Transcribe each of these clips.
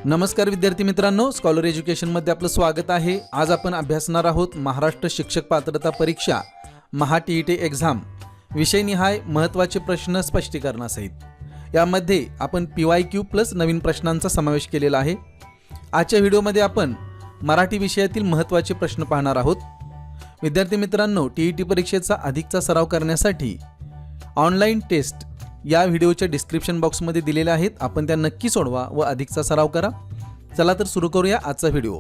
नमस्कार विद्यार्थी मित्रांनो, स्कॉलर एज्युकेशनमध्ये आपलं स्वागत आहे। आज आपण अभ्यासणार आहोत महाराष्ट्र शिक्षक पात्रता परीक्षा महा टीईटी एक्झाम विषयनिहाय महत्त्वाचे प्रश्न स्पष्टीकरणासहित। यामध्ये आपण PYQ प्लस नवीन प्रश्नांचा समावेश केलेला आहे। आजच्या व्हिडिओमध्ये आपण मराठी विषयातील महत्त्वाचे प्रश्न पाहणार आहोत। विद्यार्थी मित्रांनो, टीईटी परीक्षेचा अधिकचा सराव करण्यासाठी ऑनलाईन टेस्ट या व्हिडिओच्या डिस्क्रिप्शन बॉक्समध्ये दिलेल्या आहेत। आपण त्या नक्की सोडवा व अधिकचा सराव करा। चला तर सुरू करूया आजचा व्हिडिओ।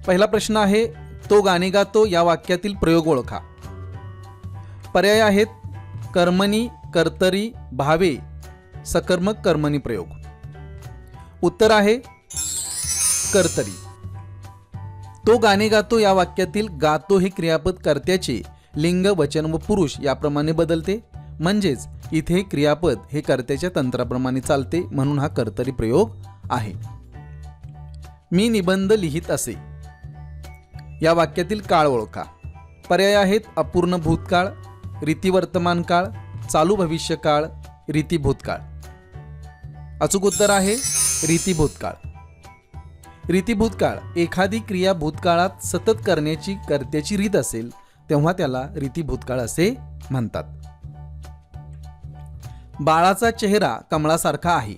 पहिला प्रश्न आहे, तो गाणे गातो या वाक्यातील प्रयोग ओळखा। पर्याय आहेत कर्मणी, कर्तरी, भावे, सकर्मक कर्मणी प्रयोग। उत्तर आहे कर्तरी। तो गाणे गातो या वाक्यातील गातो हे क्रियापद कर्त्याचे लिंग, वचन व पुरुष याप्रमाणे बदलते, म्हणजेच इथे क्रियापद हे कर्त्याच्या तंत्राप्रमाणे चालते, म्हणून हा कर्तरी प्रयोग आहे। मी निबंध लिहित असे या वाक्यातील काळ ओळखा। पर्याय आहेत अपूर्ण भूतकाळ, रीती वर्तमान काळ, चालू भविष्य काळ, रीती भूतकाळ। अचूक उत्तर आहे रीती भूतकाळ। रीती भूतकाळ एखादी क्रिया भूतकाळात सतत करण्याची कर्त्याची रीत असेल तेव्हा त्याला रीती भूतकाळ असे म्हणतात। बाळाचा चेहरा कमळासारखा आहे।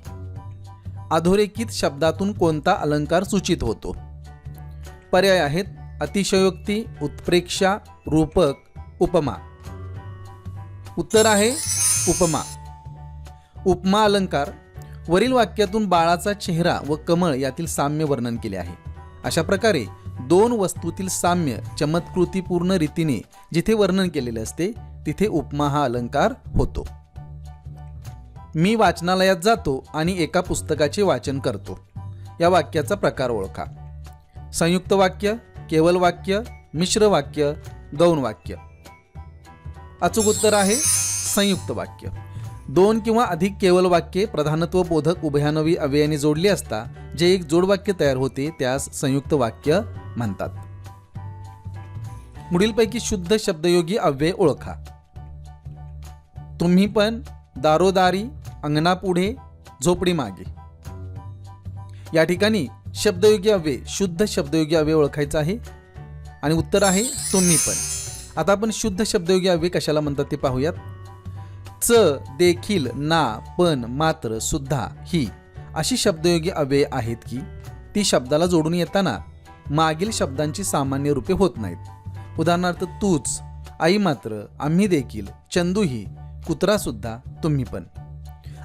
अधोरेखित शब्दातून कोणता अलंकार सूचित होतो? पर्याय आहेत अतिशयोक्ती, उत्प्रेक्षा, रूपक, उपमा। उत्तर आहे उपमा। उपमा अलंकार वरील वाक्यातून बाळाचा चेहरा व कमळ यातील साम्य वर्णन केले आहे। अशा प्रकारे दोन वस्तूतील साम्य चमत्कृतीपूर्ण रीतीने जिथे वर्णन केलेले असते तिथे उपमा हा अलंकार होतो। मी वाचनालयात जातो आणि एका पुस्तकाचे वाचन करतो या वाक्याचा प्रकार ओळखा। संयुक्त वाक्य, केवल वाक्य, मिश्र वाक्य, गौण वाक्य। अचूक उत्तर आहे संयुक्त वाक्य। दोन किंवा अधिक केवल वाक्ये प्रधानत्व बोधक उभयान्वयी अव्ययाने जोडली असता जे एक जोडवाक्य तयार होते त्यास संयुक्त वाक्य म्हणतात। पुढीलपैकी शुद्ध शब्दयोगी अव्यय ओळखा। तुम्ही पण, दारोदारी, अंगणापुढे, झोपडी मागे। या ठिकाणी शब्दयोगी अव्यय, शुद्ध शब्दयोगी अव्यय ओळखायचा आहे आणि उत्तर आहे तुम्ही पण। आता आपण शुद्ध शब्दयोगी अव्यय कशाला म्हणतात ते पाहूयात। च, देखील, ना, पण, मात्र, सुद्धा, ही अशी शब्दयोगी अव्यय आहेत की ती शब्दाला जोडून येताना मागील शब्दांची सामान्य रूपे होत नाहीत। उदाहरणार्थ तूच, आई मात्र, आम्ही देखील, चंदूही, कुत्रा सुद्धा, तुम्ही पण।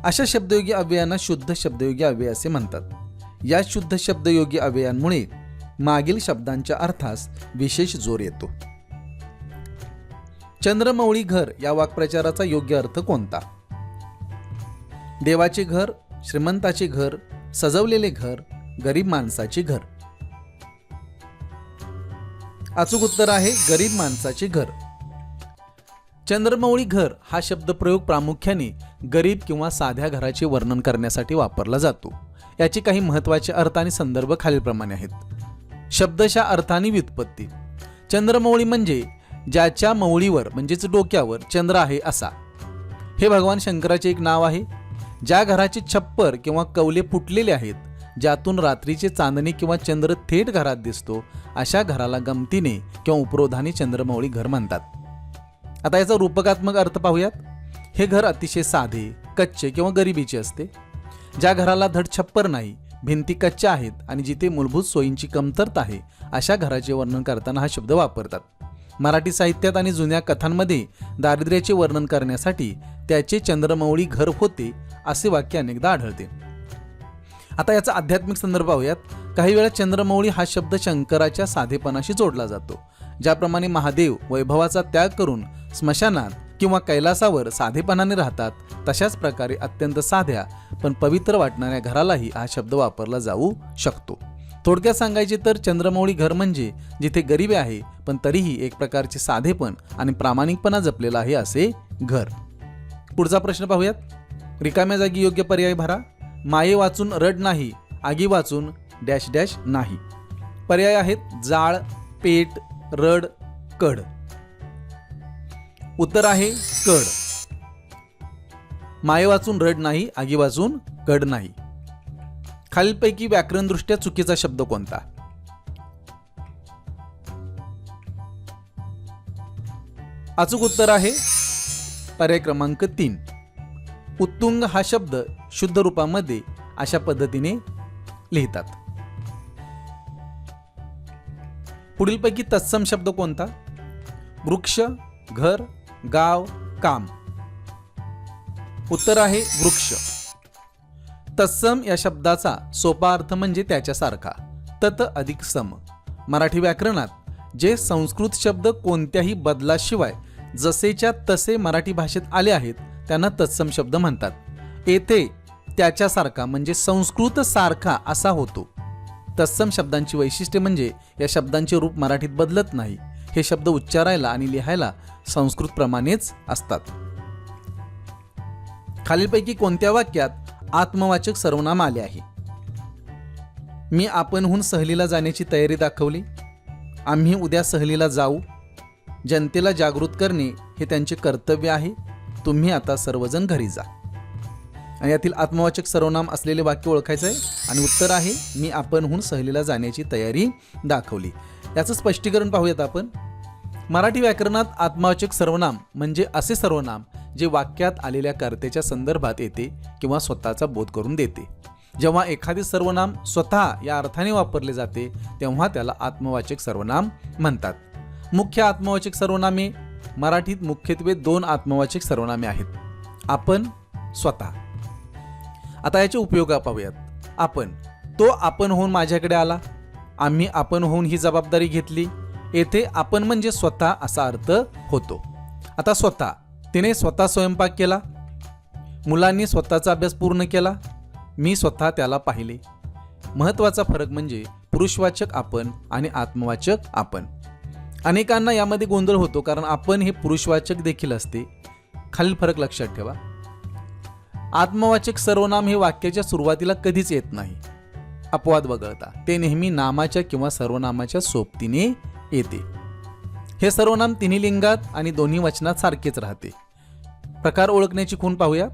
अशा शब्दयोगी अव्ययांना शुद्ध शब्दयोगी अव्यय असे म्हणतात। या शुद्ध शब्दयोगी अव्ययांमुळे मागील शब्दांच्या अर्थास विशेष जोर येतो। चंद्रमौळी घर या वाक्प्रचाराचा योग्य अर्थ कोणता? देवाचे घर, श्रीमंताचे घर, सजवलेले घर, गरीब माणसाचे घर। अचूक उत्तर आहे गरीब माणसाचे घर। चंद्रमौळी घर हा शब्दप्रयोग प्रामुख्याने गरीब किंवा साध्या घराचे वर्णन करण्यासाठी वापरला जातो। याचे काही महत्त्वाचे अर्थ आणि संदर्भ खालीलप्रमाणे आहेत। शब्दशः अर्थाने व्युत्पत्ती। चंद्रमौळी म्हणजे ज्याच्या मौळीवर म्हणजेच डोक्यावर चंद्र आहे असा। हे भगवान शंकराचे एक नाव आहे। ज्या घराचे छप्पर किंवा कवले फुटलेले आहेत, ज्यातून रात्रीचे चांदणे किंवा चंद्र थेट घरात दिसतो, अशा घराला गमतीने किंवा उपरोधाने चंद्रमौळी घर म्हणतात। आता याचा रूपकात्मक अर्थ पाहूयात। हे घर अतिशय साधे, कच्चे किंवा गरिबीचे असते। ज्या घराला धड छप्पर नाही, भिंती कच्च्या आहेत आणि जिथे मूलभूत सोयींची कमतरता आहे, अशा घराचे वर्णन करताना हा शब्द वापरतात। मराठी साहित्यात आणि जुन्या कथांमध्ये दारिद्र्याचे वर्णन करण्यासाठी त्याचे चंद्रमौळी घर होते असे वाक्य अनेकदा आढळते। आता याचा आध्यात्मिक संदर्भ पाहूयात। काही वेळा चंद्रमौळी हा शब्द शंकराच्या साधेपणाशी जोडला जातो। ज्याप्रमाणे महादेव वैभवाचा त्याग करून स्मशानात किंवा कैलासावर साधेपणाने राहतात, तशाच प्रकारे अत्यंत साध्या पण पवित्र वाटणाऱ्या घरालाही हा शब्द वापरला जाऊ शकतो। थोडक्यात सांगायचे तर चंद्रमौळी घर म्हणजे जिथे गरिबी आहे पण तरीही एक प्रकारचे साधेपण आणि प्रामाणिकपणा जपलेला आहे असे घर। पुढचा प्रश्न पाहूयात। रिकाम्या जागी योग्य पर्याय भरा। माये वाचून रड नाही, आगी वाचून डॅश डॅश नाही। पर्याय आहेत जाळ, पेट, रड, कड। उत्तर आहे कड। माये वाचून रड नाही, आगी वाचून कड नाही। खालीलपैकी व्याकरणदृष्ट्या चुकीचा शब्द कोणता? अचूक उत्तर आहे पर्याय क्रमांक 3. उत्तुंग हा शब्द शुद्ध रूपामध्ये अशा पद्धतीने लिहितात. पुढीलपैकी तत्सम शब्द कोणता? वृक्ष, घर, गाव, काम. उत्तर आहे वृक्ष. तत्सम या शब्दाचा सोपा अर्थ म्हणजे त्याच्यासारखा. तत अधिक सम. मराठी व्याकरणात जे संस्कृत शब्द कोणत्याही बदलाशिवाय जसेच्या तसे मराठी भाषेत आले आहेत त्यांना तत्सम शब्द म्हणतात. येथे त्याच्यासारखा म्हणजे संस्कृत सारखा असा होतो. तत्सम शब्दांची वैशिष्ट्ये म्हणजे या शब्दांचे रूप मराठीत बदलत नाही. हे शब्द उच्चारायला आणि लिहायला संस्कृत प्रमाणेच असतात. खालीलपैकी कोणत्या वाक्यात आत्मवाचक सर्वनाम आले आहे? मी आपणहून सहलीला जाण्याची तयारी दाखवली. आम्ही उद्या सहलीला जाऊ. जनतेला जागृत करणे हे त्यांचे कर्तव्य आहे. तुम्ही आता सर्वजण घरी जा. आणि यातील आत्मवाचक सर्वनाम असलेले वाक्य ओळखायचं आहे आणि उत्तर आहे मी आपणहून सहलीला जाण्याची तयारी दाखवली. याचं स्पष्टीकरण पाहूयात आपण. मराठी व्याकरणात आत्मवाचक सर्वनाम म्हणजे असे सर्वनाम जे वाक्यात आलेल्या कर्त्याच्या संदर्भात येते किंवा स्वतःचा बोध करून देते. जेव्हा एखादे सर्वनाम स्वतः या अर्थाने वापरले जाते तेव्हा त्याला आत्मवाचक सर्वनाम म्हणतात. मुख्य आत्मवाचक सर्वनामे मराठीत मुख्यत्वे 2 आत्मवाचक सर्वनामे आहेत. आपण, स्वतः. आता याचे उपयोग पाहूयात. आपण, तो आपण होऊन माझ्याकडे आला. आम्ही आपण होऊन ही जबाबदारी घेतली. येथे आपण म्हणजे स्वतः असा अर्थ होतो. आता स्वतः, तिने स्वतः स्वयंपाक केला. मुलांनी स्वतःचा अभ्यास पूर्ण केला. मी स्वतः त्याला पाहिले. महत्त्वाचा फरक म्हणजे पुरुषवाचक आपण आणि आत्मवाचक आपण. अनेकांना यामध्ये गोंधळ होतो कारण आपण हे पुरुषवाचक देखील असते. खालील फरक लक्षात ठेवा. आत्मवाचक सर्वनाम हे वाक्याच्या सुरुवातीला कधीच येत नाही अपवाद वगळता. ते नेहमी नामाच्या किंवा सर्वनामाच्या सोबतीने येते. हे सर्वनाम तिन्ही लिंगात आणि दोन्ही वचनात सारखेच राहते. प्रकार ओळखण्याची खूण पाहूया.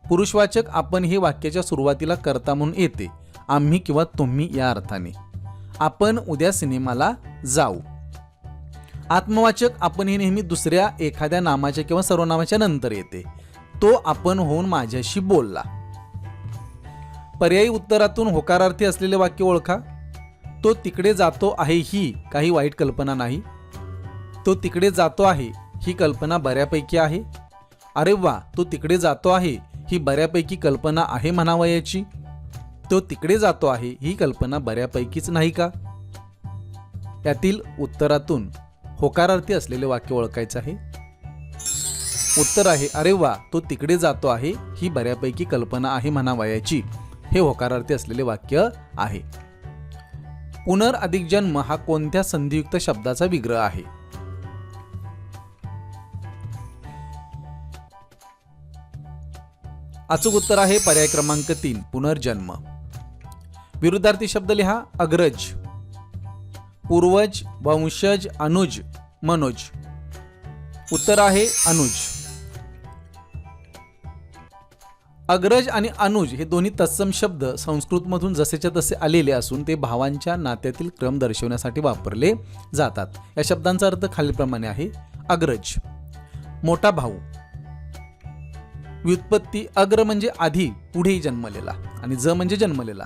पुरुषवाचक आपण हे वाक्याच्या सुरुवातीला कर्ता म्हणून येते. आम्ही किंवा तुम्ही या अर्थाने. आपण उद्या सिनेमाला जाऊ. आत्मवाचक आपण हे नेहमी दुसऱ्या एखाद्या नामाच्या किंवा सर्वनामाच्या नंतर येते. तो आपण होऊन माझ्याशी बोलला. पर्यायी उत्तरातून होकारार्थी असलेले वाक्य ओळखा. तो तिकडे जातो आहे ही काही वाईट कल्पना नाही. तो तिकडे जातो आहे ही कल्पना बऱ्यापैकी आहे. अरे वा, तो तिकडे जातो आहे ही बऱ्यापैकी कल्पना आहे म्हणावयाची. तो तिकडे जातो आहे ही कल्पना बऱ्यापैकीच नाही का? यातील उत्तरातून होकारार्थी असलेले वाक्य ओळखायचं आहे. उत्तर आहे अरे वा, तो तिकडे जातो आहे ही बऱ्यापैकी कल्पना आहे म्हणावयाची. हे होकारार्थी असलेले वाक्य आहे. पुनर अधिक जन्म हा कोणत्या संधियुक्त शब्दाचा विग्रह आहे? अचूक उत्तर आहे पर्याय क्रमांक 3 पुनर्जन्म. विरुद्धार्थी शब्द लिहा. अग्रज, पूर्वज, वंशज, अनुज, मनोज. उत्तर आहे अनुज. अग्रज आणि अनुज हे दोन्ही तत्सम शब्द संस्कृतमधून जसेच्या तसे आलेले असून ते भावांच्या नात्यातील क्रम दर्शवण्यासाठी वापरले जातात. या शब्दांचा अर्थ खालीलप्रमाणे आहे. अग्रज, मोठा भाऊ. व्युत्पत्ती अग्र म्हणजे आधी, पुढे जन्मलेला आणि ज म्हणजे जन्मलेला.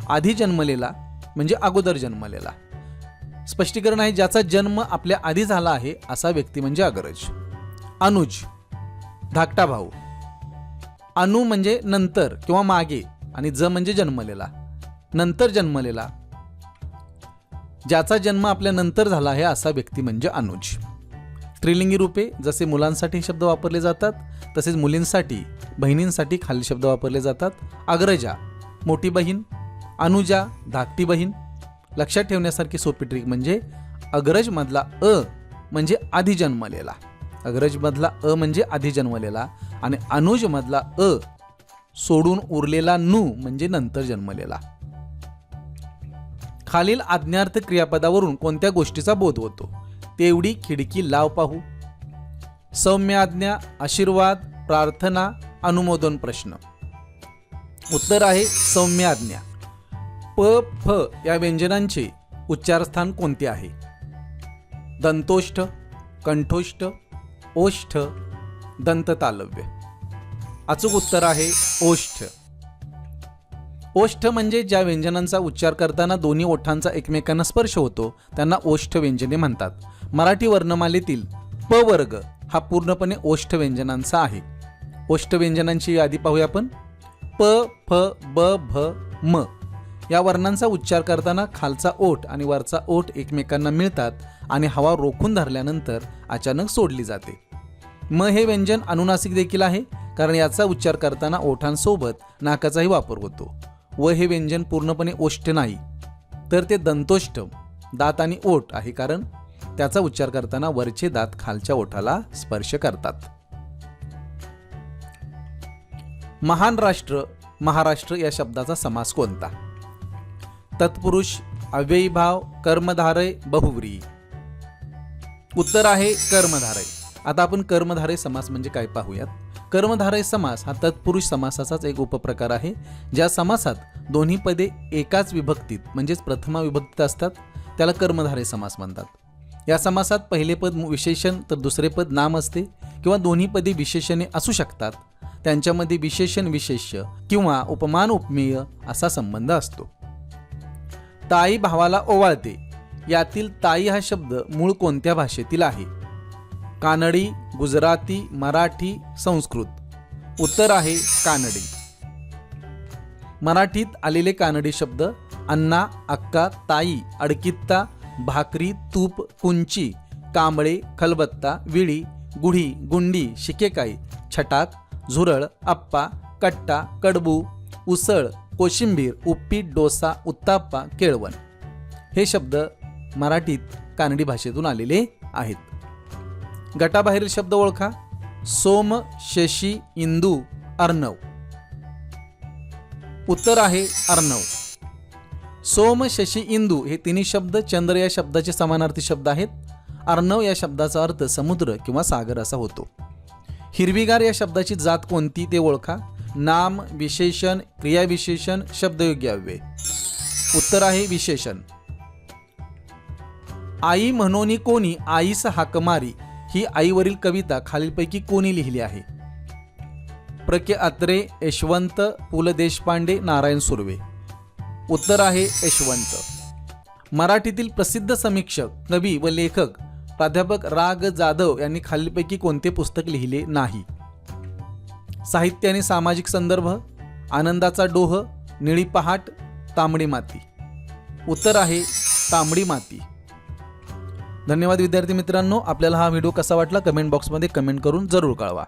आधी जन्मलेला म्हणजे अगोदर जन्मलेला. स्पष्टीकरण आहे ज्याचा जन्म आपल्या आधी झाला आहे असा व्यक्ती म्हणजे अग्रज. अनुज, धाकटा भाऊ. अनु म्हणजे नंतर किंवा मागे आणि ज म्हणजे जन्मलेला, नंतर जन्मलेला. ज्याचा जन्म आपल्या नंतर झाला आहे असा व्यक्ती म्हणजे अनुज. स्त्रीलिंगी रूपे जसे मुलांसाठी शब्द वापरले जातात तसेच मुलींसाठी, बहिणींसाठी खालील शब्द वापरले जातात. अग्रजा, मोठी बहीण. अनुजा, धाकटी बहीण. लक्षात ठेवण्यासारखी सोपी ट्रिक म्हणजे अग्रज मधला अ म्हणजे आधी जन्मलेला. अग्रज मधला अ म्हणजे आधी जन्मलेला आणि अनुज मधला अ सोडून उरलेला नु म्हणजे नंतर जन्मलेला. खालील आज्ञार्थ क्रियापदावरून कोणत्या गोष्टीचा बोध होतो? तेवढी खिडकी लाव पाहू. सौम्य आज्ञा, आशीर्वाद, प्रार्थना, अनुमोदन प्रश्न. उत्तर आहे सौम्य आज्ञा. प फ या व्यंजनांचे उच्चारस्थान कोणते आहे? दंतोष्ठ, कंठोष्ठ, ओष्ठ, दंततालव्य. अचूक उत्तर आहे ओष्ठ. ओष्ठ म्हणजे ज्या व्यंजनांचा उच्चार करताना दोन्ही ओठांचा एकमेकांना स्पर्श होतो त्यांना ओष्ठ व्यंजने म्हणतात. मराठी वर्णमालेतील प वर्ग हा पूर्णपणे ओष्ठ व्यंजनांचा आहे. ओष्ठ व्यंजनांची यादी पाहूया आपण. प, फ, ब, भ, म या वर्णांचा उच्चार करताना खालचा ओठ आणि वरचा ओठ एकमेकांना मिळतात आणि हवा रोखून धरल्यानंतर अचानक सोडली जाते. म हे व्यंजन अनुनासिक देखील आहे कारण याचा उच्चार करताना ओठांसोबत नाकाचाही वापर होतो. व हे व्यंजन पूर्णपणे ओष्ठ नाही तर ते दंतोष्ठ दात आणि ओठ आहे कारण त्याचा उच्चार करताना वरचे दात खालच्या ओठाला स्पर्श करतात. महान राष्ट्र महाराष्ट्र या शब्दाचा समास कोणता? तत्पुरुष, अव्ययीभाव, कर्मधारय, बहुव्रीही. उत्तर आहे कर्मधारय. आता आपण कर्मधारय समास म्हणजे काय पाहूयात. कर्मधारय समास हा तत्पुरुष समासाचाच एक उपप्रकार आहे. ज्या समासात दोन्ही पदे एकाच विभक्तीत म्हणजेच प्रथमा विभक्तीत असतात त्याला कर्मधारय समास म्हणतात. या समासात पहिले पद विशेषण तर दुसरे पद नाम असते किंवा दोन्ही पदे विशेषणे असू शकतात. त्यांच्यामध्ये विशेषण विशेष्य किंवा उपमान उपमेय असा संबंध असतो. ताई भावाला ओवाळते यातील ताई हा शब्द मूळ कोणत्या भाषेतील आहे? कानडी, गुजराती, मराठी, संस्कृत. उत्तर आहे कानडी. मराठीत आलेले कानडी शब्द अण्णा, अक्का, ताई, अडकित्ता, भाकरी, तूप, कुंची, कांबळे, खलबत्ता, विळी, गुढी, गुंडी, शिकेकाई, छटाक, झुरळ, अप्पा, कट्टा, कडबू, उसळ, कोशिंबीर, उपीट, डोसा, उत्ताप्पा, केळवण हे शब्द मराठीत कानडी भाषेतून आलेले आहेत. गटाबाहेरील शब्द ओळखा. सोम, शशी, इंदू, अर्णव. उत्तर आहे अर्णव. सोम, शशी, इंदू हे तिन्ही शब्द चंद्र या शब्दाचे समानार्थी शब्द आहेत. अर्णव या शब्दाचा अर्थ समुद्र किंवा सागर असा होतो. हिरवीगार या शब्दाची जात कोणती ते ओळखा. नाम, विशेषण, क्रियाविशेषण, शब्दयोग्य अव्यय. उत्तर आहे विशेषण. आई म्हणोनी कोणी आईस हाक मारी ही आईवरील कविता खालीलपैकी कोणी लिहिली आहे? प्र.के. अत्रे, यशवंत, पु ल देशपांडे, नारायण सुर्वे. उत्तर आहे यशवंत. मराठीतील प्रसिद्ध समीक्षक, कवी व लेखक प्राध्यापक रा. ग. जाधव यांनी खालीलपैकी कोणते पुस्तक लिहिले नाही? साहित्य आणि सामाजिक संदर्भ, आनंदाचा डोह, निळी पहाट, तांबडी माती. उत्तर आहे तांबडी माती. धन्यवाद विद्यार्थी मित्रांनो. आपल्याला हा व्हिडिओ कसा वाटला कमेंट बॉक्समध्ये कमेंट करून जरूर कळवा.